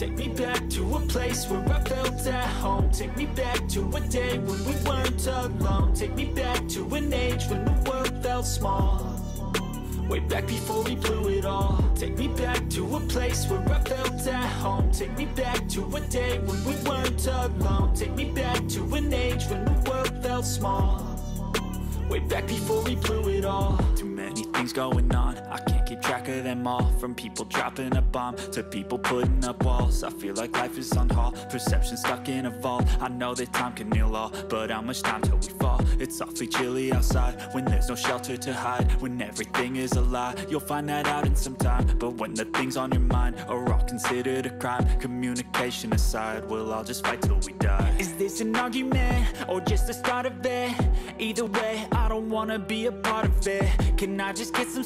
Take me back to a place where I felt at home. Take me back to a day when we weren't alone. Take me back to an age when the world felt small. Way back before we blew it all. Take me back to a place where I felt at home. Take me back to a day when we weren't alone. Take me back to an age when the world felt small. Way back before we blew it all. Too many things going on, I can't keep track of them all. From people dropping a bomb to people putting up walls. I feel like life is on hold, perception stuck in a vault. I know that time can heal all, but how much time till we fall? It's awfully chilly outside when there's no shelter to hide. When everything is a lie, you'll find that out in some time. But when the things on your mind are all considered a crime, communication aside, we'll all just fight till we die. Is this an argument or just the start of it? Either way, I don't wanna be a part of it. Can I just get some